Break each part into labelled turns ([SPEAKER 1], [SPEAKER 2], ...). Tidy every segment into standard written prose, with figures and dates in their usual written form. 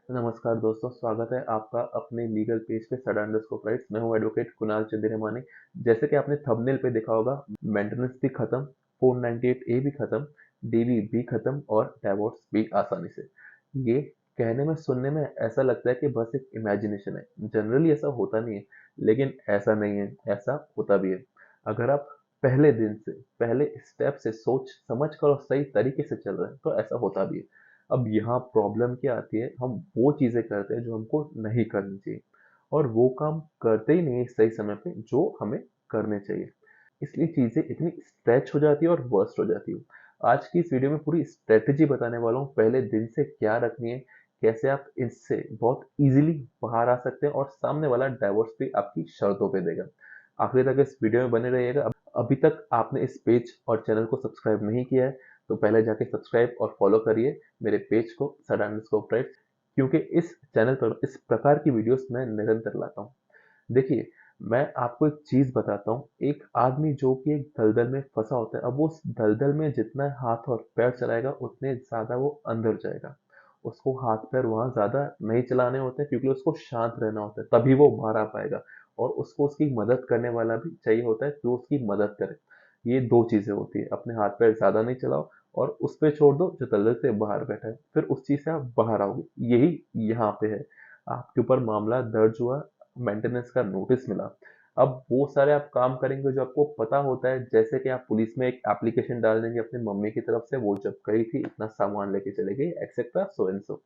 [SPEAKER 1] नमस्कार दोस्तों, स्वागत है आपका अपने लीगल पेज पे सडा_राइट्स। मैं हूं एडवोकेट कुणाल चंद्रमानी। जैसे कि आपने थंबनेल पे देखा होगा, मेंटेनेंस भी खत्म, 498A भी खत्म, डीवी भी खत्म और डिवोर्स भी आसानी से। ये कहने में सुनने में ऐसा लगता है कि बस एक इमेजिनेशन है। जनरली ऐसा होता नहीं है, लेकिन ऐसा नहीं है, ऐसा होता भी है। अगर आप पहले दिन से पहले स्टेप से सोच समझ कर और सही तरीके से चल रहे हैं तो ऐसा होता भी है। अब यहाँ प्रॉब्लम क्या आती है, हम वो चीजें करते हैं जो हमको नहीं करनी चाहिए और वो काम करते ही नहीं है सही समय पे जो हमें करने चाहिए। इसलिए चीजें इतनी स्ट्रेच हो जाती है और वर्स्ट हो जाती है। आज की इस वीडियो में पूरी स्ट्रेटेजी बताने वाला हूँ, पहले दिन से क्या रखनी है, कैसे आप इससे बहुत इजीली बाहर आ सकते हैं और सामने वाला डाइवोर्स भी आपकी शर्तों पे देगा। आखिरी तक इस वीडियो में बने रहिएगा। अभी तक आपने इस पेज और चैनल को सब्सक्राइब नहीं किया है तो पहले जाके सब्सक्राइब और फॉलो करिए मेरे पेज को सडा_राइट्स, क्योंकि इस चैनल पर इस प्रकार की वीडियोस मैं निरंतर लाता हूँ। देखिए, मैं आपको एक चीज बताता हूँ। एक आदमी जो कि एक दलदल में फंसा होता है, अब वो उस दलदल में जितना हाथ और पैर चलाएगा उतने ज्यादा वो अंदर जाएगा। उसको हाथ पैर वहां ज्यादा नहीं चलाने होते क्योंकि उसको शांत रहना होता है, तभी वो बाहर आ पाएगा। और उसको उसकी मदद करने वाला भी चाहिए होता है जो उसकी मदद करे। ये दो चीजें होती है, अपने हाथ पैर ज्यादा नहीं चलाओ और उस पे छोड़ दो जो दलदल से बाहर बैठा है, फिर उस चीज से आप बाहर आओगे। यही यहाँ पे है। आपके ऊपर मामला दर्ज हुआ, मेंटेनेंस का नोटिस मिला। अब वो सारे आप काम करेंगे जो आपको पता होता है, जैसे कि आप पुलिस में एक एप्लीकेशन डाल देंगे अपनी मम्मी की तरफ से, वो जब गई थी इतना सामान लेके चले गई एक्सेट्रा सो एंड सो।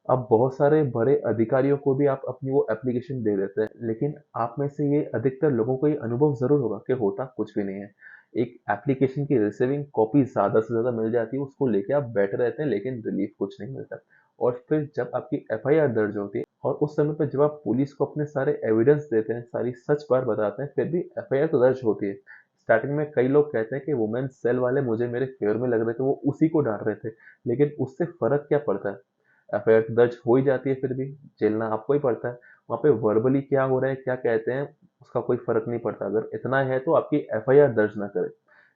[SPEAKER 1] अब बहुत सारे बड़े अधिकारियों को भी आप अपनी वो एप्लीकेशन दे देते हैं, लेकिन आप में से ये अधिकतर लोगों को ये अनुभव जरूर होगा कि होता कुछ भी नहीं है। एक एप्लीकेशन की रिसीविंग कॉपी ज्यादा से ज्यादा मिल जाती है, उसको लेके आप बैठे रहते हैं लेकिन रिलीफ कुछ नहीं मिलता। और फिर जब आपकी एफआईआर दर्ज होती है और उस समय पर जब आप पुलिस को अपने सारे एविडेंस देते हैं, सारी सच बात बताते हैं, फिर भी एफआईआर तो दर्ज होती है। स्टार्टिंग में कई लोग कहते हैं कि वुमेन सेल वाले मुझे मेरे फेवर में लग रहे थे, वो उसी को डांट रहे थे, लेकिन उससे फर्क क्या पड़ता है? एफआईआर तो दर्ज हो ही जाती है, फिर भी झेलना आपको ही पड़ता है। वहाँ पे वर्बली क्या हो रहा है, क्या कहते हैं, उसका कोई फर्क नहीं पड़ता। अगर इतना है तो आपकी एफआईआर दर्ज ना करे,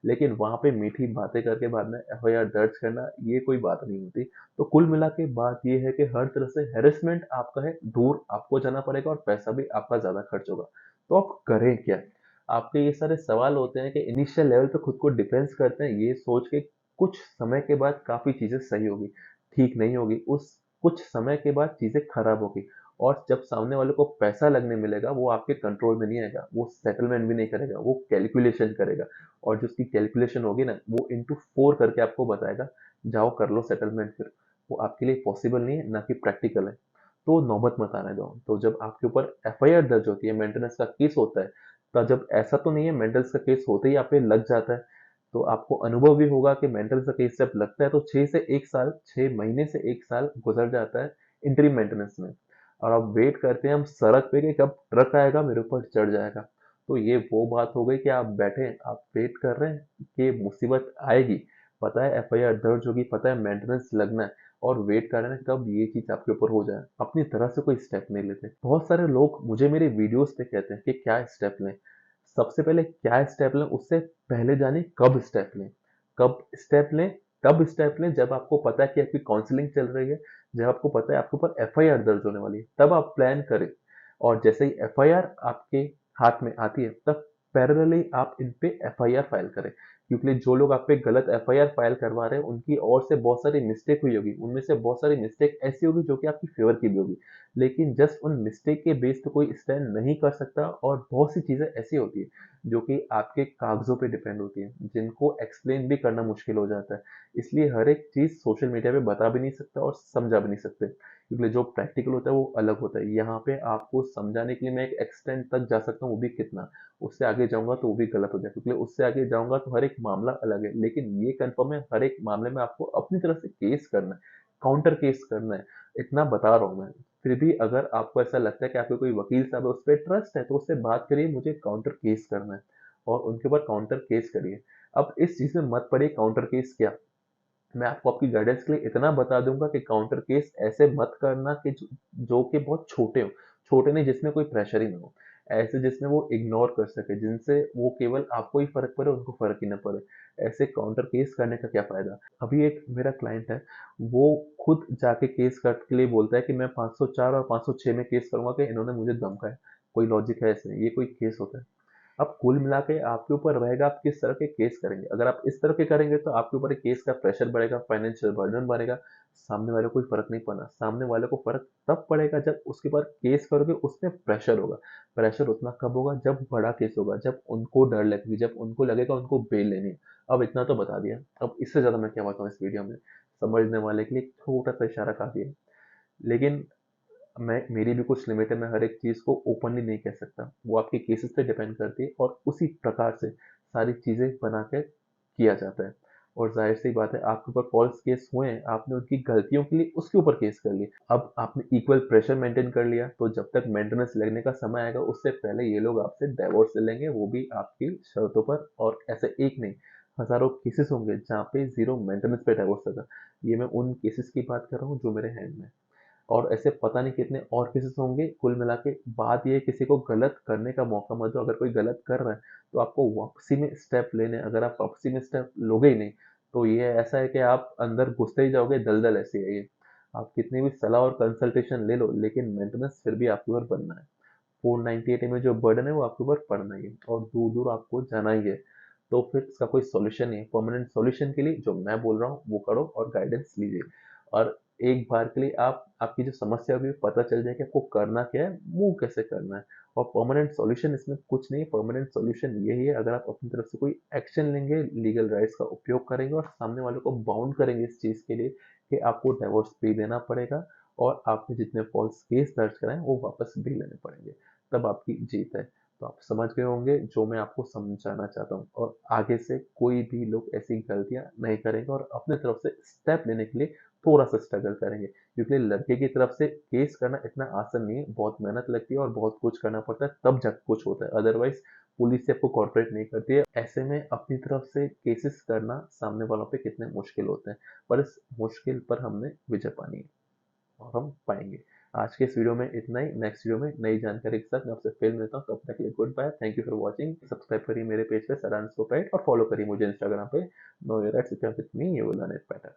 [SPEAKER 1] लेकिन वहाँ पे मीठी बातें करके बाद में एफआईआर दर्ज करना, ये कोई बात नहीं होती। तो कुल मिला के बात ये है कि हर तरह से हेरेसमेंट आपका है, दूर आपको जाना पड़ेगा और पैसा भी आपका ज्यादा खर्च होगा। तो आप करें क्या? आपके ये सारे सवाल होते हैं कि इनिशियल लेवल पे खुद को डिफेंस करते हैं ये सोच के कुछ समय के बाद काफी चीजें सही होगी, ठीक नहीं होगी। उस कुछ समय के बाद चीजें खराब होगी और जब सामने वाले को पैसा लगने मिलेगा वो आपके कंट्रोल में नहीं आएगा, वो सेटलमेंट भी नहीं करेगा, वो कैलकुलेशन करेगा। और जो उसकी कैलकुलेशन होगी ना, वो इंटू 4 करके आपको बताएगा जाओ कर लो सेटलमेंट। फिर वो आपके लिए पॉसिबल नहीं है, ना कि प्रैक्टिकल है। तो नौबत मत आने दो। तो जब आपके ऊपर एफआईआर दर्ज होती है, मेंटेनेंस का केस होता है, तो जब ऐसा तो नहीं है मेंटेनेंस का केस होते ही आप पे लग जाता है, तो आपको अनुभव भी होगा कि मेंटेनेंस का केस जब लगता है तो 6 से 1 साल, 6 महीने से 1 साल गुजर जाता है इंटरिम मेंटेनेंस में। और अब वेट करते हैं हम सड़क पे कि कब ट्रक आएगा मेरे ऊपर चढ़ जाएगा। तो ये वो बात हो गई कि आप बैठे हैं, आप वेट कर रहे हैं कि मुसीबत आएगी, पता है एफआईआर दर्ज होगी, पता है मेंटेनेंस लगना है, और वेट कर रहे हैं कब ये चीज आपके ऊपर हो जाए। अपनी तरह से कोई स्टेप नहीं लेते। बहुत सारे लोग मुझे मेरे वीडियोस पे कहते हैं कि क्या स्टेप लें। सबसे पहले क्या स्टेप लें उससे पहले जाने कब स्टेप लें। कब स्टेप लें? तब स्टेप लें जब आपको पता है कि आपकी काउंसलिंग चल रही है, जब आपको पता है आपके ऊपर एफआईआर दर्ज होने वाली है, तब आप प्लान करें। और जैसे ही एफआईआर आपके हाथ में आती है तब पैरेलली आप इन पे एफआईआर फाइल करें, क्योंकि जो लोग आप पे गलत एफआईआर फाइल करवा रहे हैं उनकी ओर से बहुत सारी मिस्टेक हुई होगी, उनमें से बहुत सारी मिस्टेक ऐसी होगी जो कि आपकी फेवर की भी होगी, लेकिन जस्ट उन मिस्टेक के बेस पे कोई स्टैंड नहीं कर सकता। और बहुत सी चीजें ऐसी होती है जो कि आपके कागजों पे डिपेंड होती है, जिनको एक्सप्लेन भी करना मुश्किल हो जाता है। इसलिए हर एक चीज सोशल मीडिया पे बता भी नहीं सकता और समझा भी नहीं सकते, क्योंकि जो प्रैक्टिकल होता है वो अलग होता है। यहाँ पे आपको समझाने के लिए मैं एक एक्सटेंड तक जा सकता हूँ, वो भी कितना, उससे आगे जाऊंगा तो वो भी गलत हो जाए, क्योंकि उससे आगे जाऊंगा तो हर एक मामला अलग है। लेकिन ये कंफर्म है हर एक मामले में आपको अपनी तरफ से केस करना है, काउंटर केस करना है। इतना बता रहा हूँ मैं। फिर भी अगर आपको ऐसा लगता है कि आपके कोई वकील साहब है उस पर ट्रस्ट है तो उससे बात करिए, मुझे काउंटर केस करना है, और उनके ऊपर काउंटर केस करिए। अब इस चीज में मत पड़िए काउंटर केस क्या। मैं आपको आपकी गाइडेंस के लिए इतना बता दूंगा कि काउंटर केस ऐसे मत करना कि जो कि बहुत छोटे हो, छोटे नहीं जिसमें कोई प्रेशर ही ना हो। ऐसे जिसमें वो इग्नोर कर सके, जिनसे वो केवल आपको ही फ़र्क पड़े, उनको फ़र्क ही ना पड़े। ऐसे काउंटर केस करने का क्या फ़ायदा? अभी एक मेरा क्लाइंट है, वो खुद जाके केस कट के लिए बोलता है कि मैं 504 और 506 में केस करूँगा कि इन्होंने मुझे धमकाया। कोई लॉजिक है इसमें? ये कोई केस होता है? अब कुल मिला के आपके ऊपर रहेगा आप किस तरह के केस करेंगे। अगर आप इस तरह के करेंगे तो आपके ऊपर एक केस का प्रेशर बढ़ेगा, फाइनेंशियल बर्डन बढ़ेगा, सामने वाले को कोई फर्क नहीं पड़ना। सामने वाले को फर्क तब पड़ेगा जब उसके ऊपर केस करोगे, उसमें प्रेशर होगा। प्रेशर उतना कब होगा? जब बड़ा केस होगा, जब उनको डर लगेगी, जब उनको लगेगा उनको बेल लेनी है। अब इतना तो बता दिया, अब इससे ज्यादा मैं क्या बताऊँ इस वीडियो में। समझने वाले के लिए एक छोटा सा इशारा काफी है। लेकिन मैं मेरी भी कुछ लिमिट है, मैं हर एक चीज़ को ओपनली नहीं कह सकता। वो आपके केसेस पे डिपेंड करती है और उसी प्रकार से सारी चीज़ें बना के किया जाता है। और ज़ाहिर-सी बात है आपके ऊपर फ़ॉल्स केस हुए हैं, आपने उनकी गलतियों के लिए उसके ऊपर केस कर लिया। अब आपने इक्वल प्रेशर मेंटेन कर लिया, तो जब तक मेंटेनेंस लगने का समय आएगा उससे पहले ये लोग आपसे डिवोर्स ले लेंगे, वो भी आपकी शर्तों पर। और ऐसे एक नहीं, हज़ारों केसेस होंगे जहाँ पे ज़ीरो मेंटेनेंस पे डिवोर्स होगा। ये मैं उन केसेस की बात कर रहा हूँ जो मेरे हैंड में है। और ऐसे पता नहीं कितने और केसेस होंगे। कुल मिला के बात ये है, किसी को गलत करने का मौका मत दो। अगर कोई गलत कर रहा है तो आपको वापसी में स्टेप लेने, अगर आप वापसी में स्टेप लोगे ही नहीं तो ये ऐसा है कि आप अंदर घुसते ही जाओगे, दलदल ऐसी है ये। आप कितनी भी सलाह और कंसल्टेशन ले लो लेकिन मेंटेनेंस फिर भी आपके ऊपर बनना है। 498 में जो बर्डन है वो आपके ऊपर पड़ना ही है और दूर दूर आपको जाना ही है। तो फिर इसका कोई सॉल्यूशन नहीं है। परमानेंट सॉल्यूशन के लिए जो मैं बोल रहा हूँ वो करो और गाइडेंस लीजिए। और एक बार के लिए आप आपकी जो समस्या भी पता चल जाए कि आपको करना क्या है, मूव कैसे करना है। और परमानेंट सॉल्यूशन इसमें कुछ नहीं है। परमानेंट सॉल्यूशन यही है, अगर आप अपनी तरफ से कोई एक्शन लेंगे, लीगल राइट्स का उपयोग करेंगे और सामने वाले को बाउंड करेंगे इस चीज़ के लिए कि आपको डिवोर्स भी देना पड़ेगा और आपने जितने फॉल्स केस दर्ज कराए वो वापस भी लेने पड़ेंगे, तब आपकी जीत है। तो आप समझ गए होंगे जो मैं आपको समझाना चाहता हूँ। और आगे से कोई भी लोग ऐसी गलतियां नहीं करेंगे और अपने तरफ से स्टेप लेने के लिए थोड़ा सा स्ट्रगल करेंगे, क्योंकि लड़के की तरफ से केस करना इतना आसान नहीं है। बहुत मेहनत लगती है और बहुत कुछ करना पड़ता है, तब जब कुछ होता है। अदरवाइज पुलिस से आपको कॉर्पोरेट नहीं करती है। ऐसे में अपनी तरफ से केसेस करना सामने वालों पे कितने मुश्किल होते हैं, पर इस मुश्किल पर हमने विजय पानी है और हम पाएंगे। आज के इस वीडियो में इतना ही। नेक्स्ट वीडियो में नई जानकारी के साथ मैं आपसे फिर मिलता हूँ। तब तक के लिए goodbye. Thank you for watching. Subscribe करिए मेरे पेज पे सरांश को, और फॉलो करिए मुझे इंस्टाग्राम पे know your rights with me, you will learn it better.